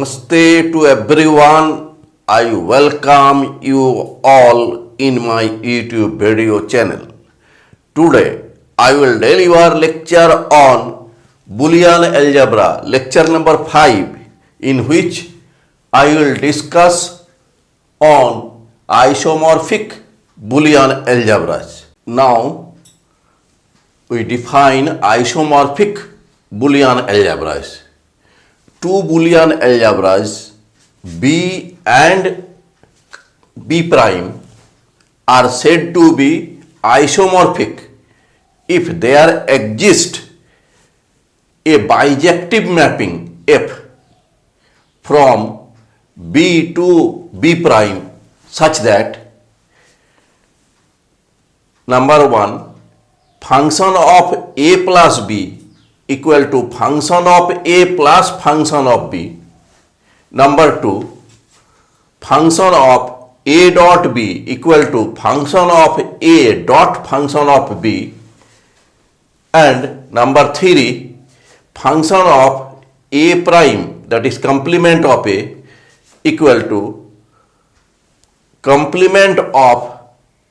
Namaste to everyone. I welcome you all in my YouTube video channel. Today I will deliver lecture on Boolean Algebra, lecture number 5, in which I will discuss on isomorphic Boolean algebras. Now we define isomorphic Boolean algebras. Two Boolean algebras B and B prime are said to be isomorphic if there exists a bijective mapping F from B to B prime such that number 1, function of A plus B equal to function of A plus function of B. Number 2, function of A dot B equal to function of A dot function of B. And number 3, function of A prime, that is complement of A, equal to complement of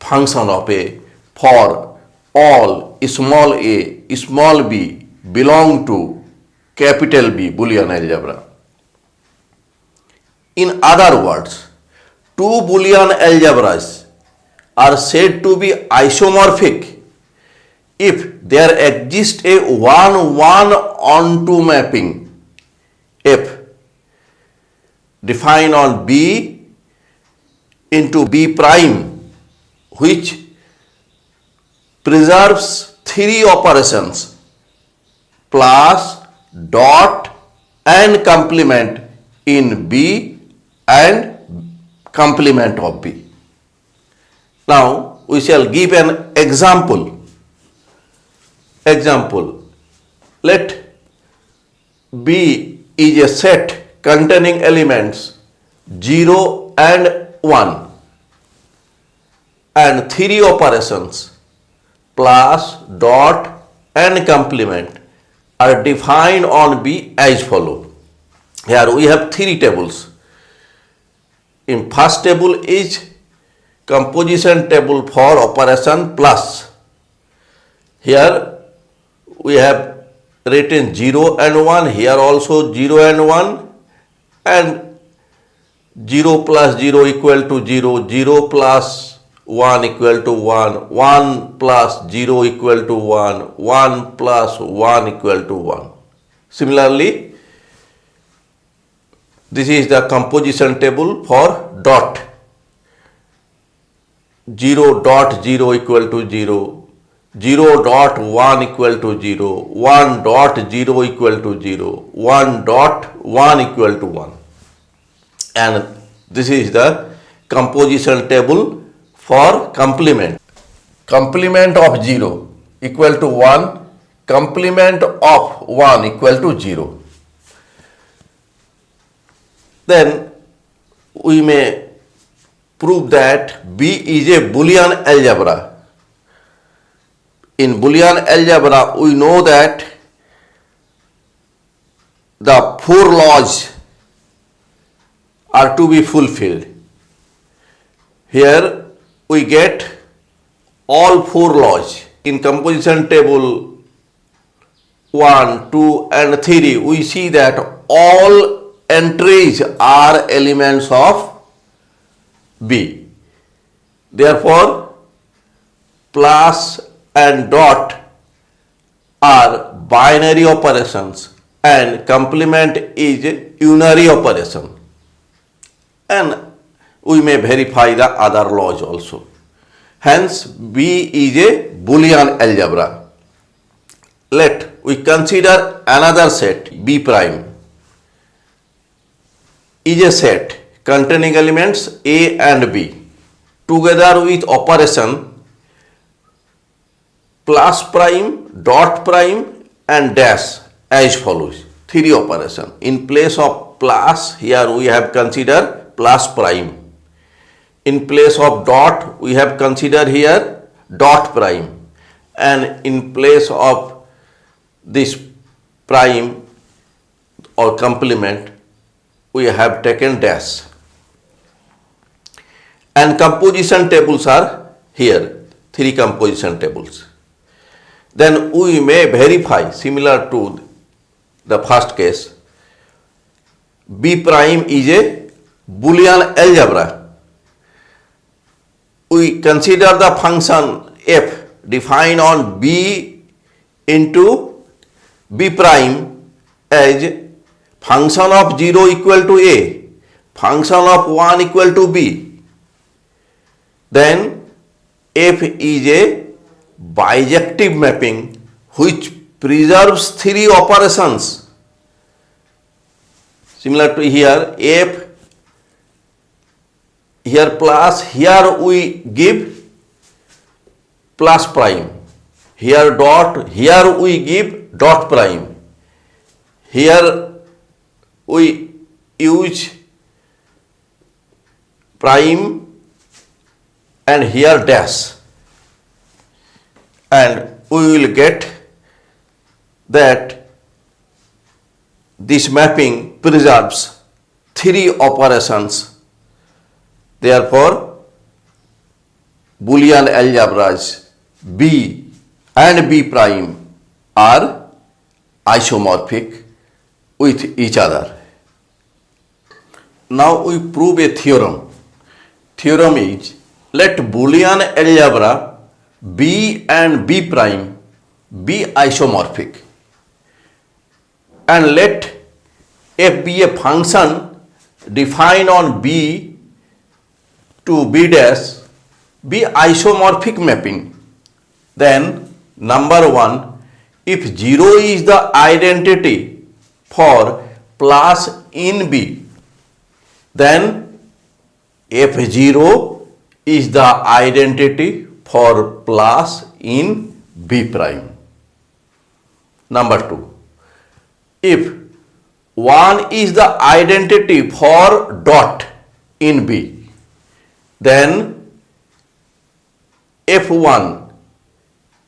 function of A for all small a, small b belong to capital B Boolean algebra. In other words, two Boolean algebras are said to be isomorphic if there exists a 1:1 mapping F defined on B into B prime, which preserves three operations plus, dot and complement in B and complement of B. Now we shall give an example. Let B is a set containing elements 0 and 1 and three operations plus, dot and complement are defined on B as follow. Here we have three tables. In first table is composition table for operation plus. Here we have written 0 and 1, here also 0 and 1, and 0 plus 0 equal to 0, 0 plus 1 equal to 1, 1 plus 0 equal to 1, 1 plus 1 equal to 1. Similarly, this is the composition table for dot. 0 dot 0 equal to 0, 0 dot 1 equal to 0, 1 dot 0 equal to 0, 1 dot 1 equal to 1. And this is the composition table for complement. Complement of 0 equal to 1, complement of 1 equal to 0. Then we may prove that B is a Boolean algebra. In Boolean algebra, we know that the four laws are to be fulfilled. Here we get all four laws. In composition table 1, 2 and 3, we see that all entries are elements of B. Therefore, plus and dot are binary operations and complement is unary operation. And we may verify the other laws also. Hence, B is a Boolean algebra. Let we consider another set, B prime is a set containing elements A and B together with operation plus prime, dot prime and dash as follows. Three operation. In place of plus, here we have considered plus prime. In place of dot, we have considered here dot prime. And in place of this prime or complement, we have taken dash. And composition tables are here, 3 composition tables. Then we may verify, similar to the first case, B prime is a Boolean algebra. We consider the function f defined on B into B prime as function of 0 equal to A, function of 1 equal to B. Then f is a bijective mapping which preserves 3 operations. Similar to here, f, here plus, here we give plus prime, here dot, here we give dot prime, here we use prime and here dash, and we will get that this mapping preserves 3 operations. Therefore, Boolean algebras B and B prime are isomorphic with each other. Now we prove a theorem. Theorem is, let Boolean algebra B and B prime be isomorphic, and let f be a function defined on B to B dash be isomorphic mapping. Then number 1, if 0 is the identity for plus in B, then f0 is the identity for plus in B prime. Number 2, if 1 is the identity for dot in B, then f1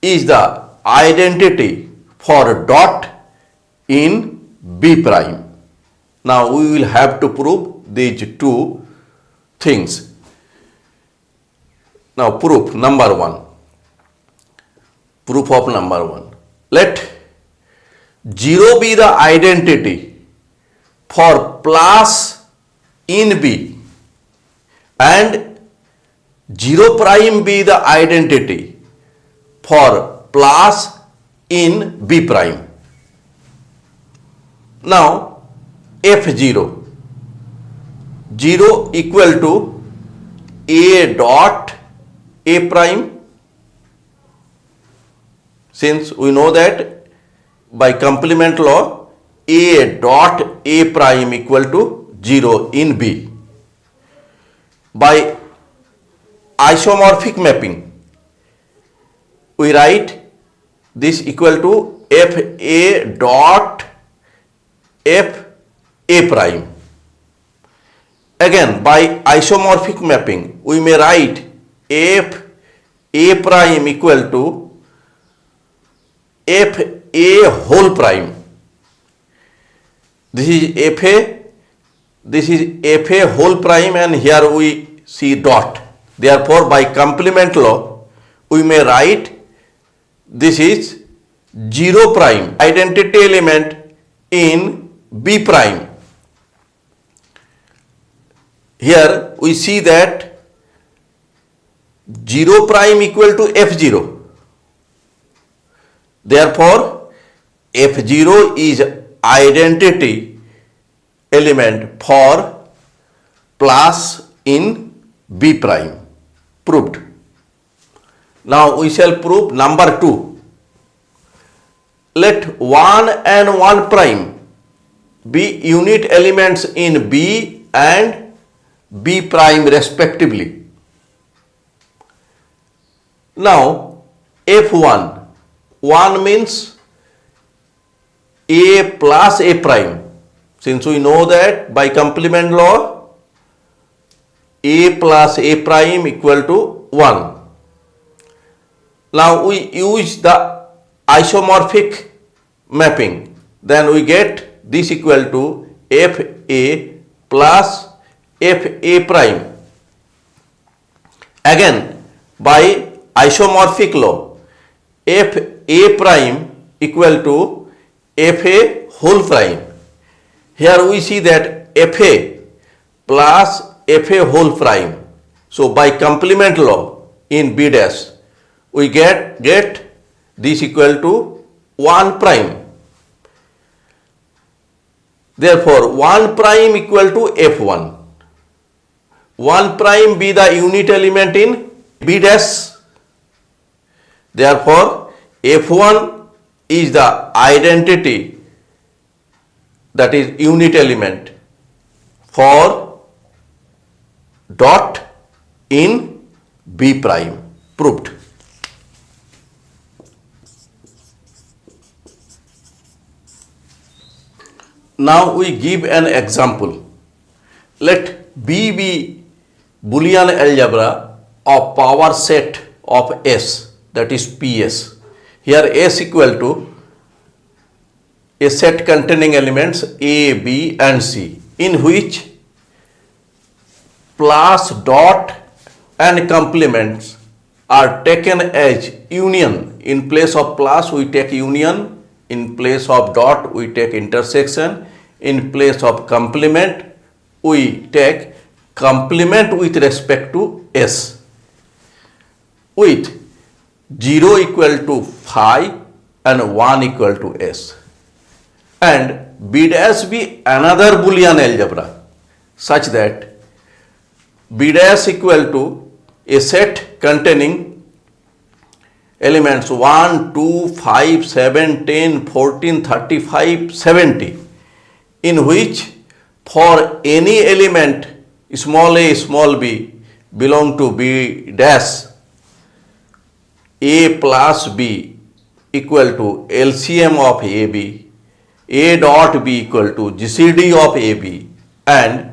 is the identity for dot in B prime. Now we will have to prove these 2 things. Now proof number 1. Proof of number 1. Let 0 be the identity for plus in B and 0 prime be the identity for plus in B prime. Now f0, 0 equal to A dot A prime, since we know that by complement law A dot A prime equal to 0 in B. By isomorphic mapping, we write this equal to f A dot f A prime. Again, by isomorphic mapping, we may write f A prime equal to f A whole prime. This is f A, this is f A whole prime, and here we see dot. Therefore, by complement law, we may write this is 0 prime, identity element in B prime. Here we see that 0 prime equal to f0. Therefore, f0 is identity element for plus in B prime. Proved. Now we shall prove number 2. Let 1 and 1 prime be unit elements in B and B prime respectively. Now f1, 1 means A plus A prime. Since we know that by complement law A plus A prime equal to 1. Now we use the isomorphic mapping, then we get this equal to f A plus f a prime. Again, by isomorphic law, f a prime equal to f a whole prime. Here we see that f a plus f a whole prime. So by complement law in B dash, we get this equal to 1 prime. Therefore, 1 prime equal to f1. 1 prime be the unit element in B dash. Therefore, f1 is the identity, that is unit element for dot in B prime. Proved. Now we give an example. Let B be Boolean algebra of power set of S, that is PS. Here S equal to a set containing elements A, B and C, in which plus, dot and complements are taken as union. In place of plus we take union, in place of dot we take intersection, in place of complement we take complement with respect to S, with 0 equal to phi and 1 equal to S. And B dash be another Boolean algebra such that B dash equal to a set containing elements 1, 2, 5, 7, 10, 14, 35, 70, in which for any element small a, small b belong to B dash, A plus B equal to LCM of AB, A dot B equal to GCD of AB, and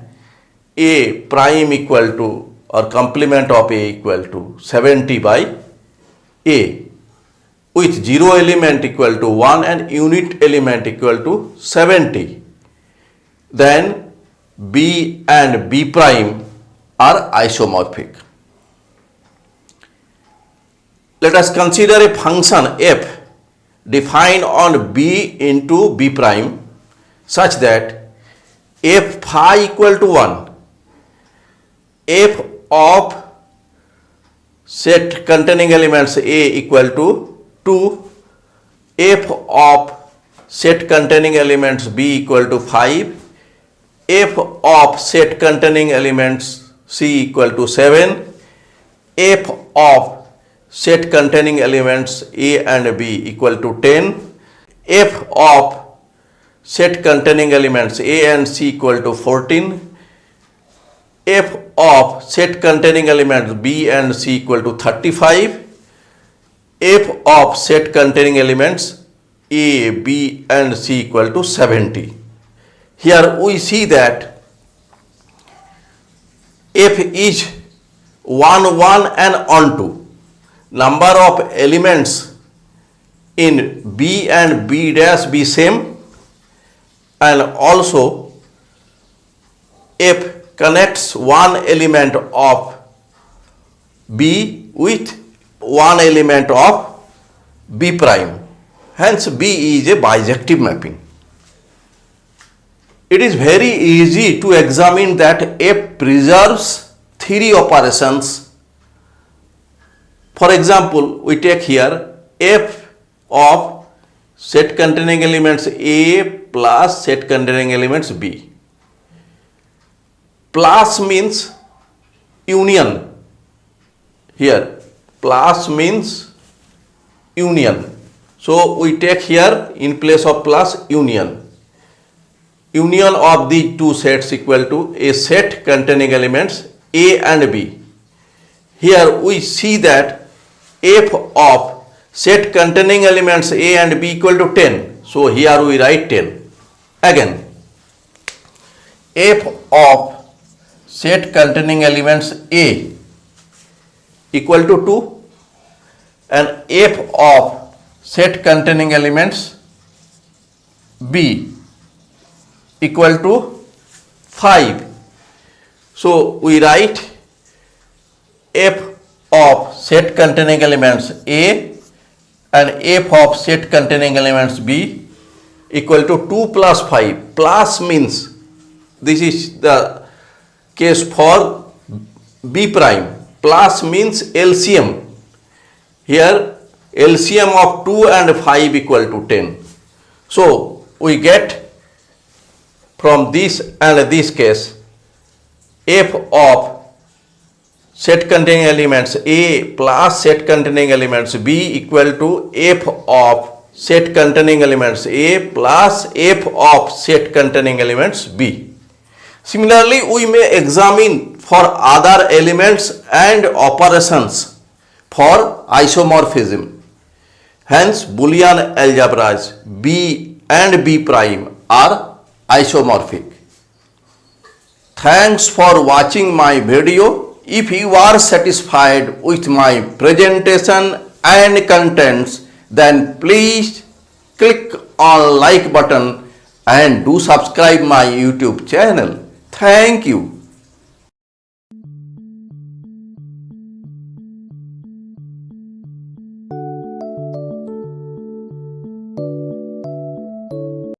A prime equal to or complement of A equal to 70 by A, with 0 element equal to 1 and unit element equal to 70. Then B and B prime are isomorphic. Let us consider a function f defined on B into B prime such that f phi equal to 1, f of set containing elements A equal to 2, f of set containing elements B equal to 5, f of set containing elements C equal to 7, f of set containing elements A and B equal to 10, f of set containing elements A and C equal to 14, f of set containing elements B and C equal to 35, f of set containing elements A, B and C equal to 70. Here we see that f is 1, 1 and onto. Number of elements in B and B dash be same, and also f connects one element of B with one element of B prime. Hence B is a bijective mapping. It is very easy to examine that f preserves three operations. For example, we take here f of set containing elements A plus set containing elements B. Plus means union. Here plus means union. So we take here in place of plus union. Union of the two sets equal to a set containing elements A and B. Here we see that f of set containing elements A and B equal to 10. So here we write 10. Again, f of set containing elements A equal to 2 and f of set containing elements B equal to 5. So we write f of set containing elements A and f of set containing elements B equal to 2 plus 5. Plus means this is the case for B prime. Plus means LCM. Here LCM of 2 and 5 equal to 10. So we get from this and this case f of set containing elements A plus set containing elements B equal to f of set containing elements A plus f of set containing elements B. Similarly, we may examine for other elements and operations for isomorphism. Hence, Boolean algebras B and B prime are isomorphic. Thanks for watching my video. If you are satisfied with my presentation and contents, then please click on like button and do subscribe my YouTube channel. Thank you.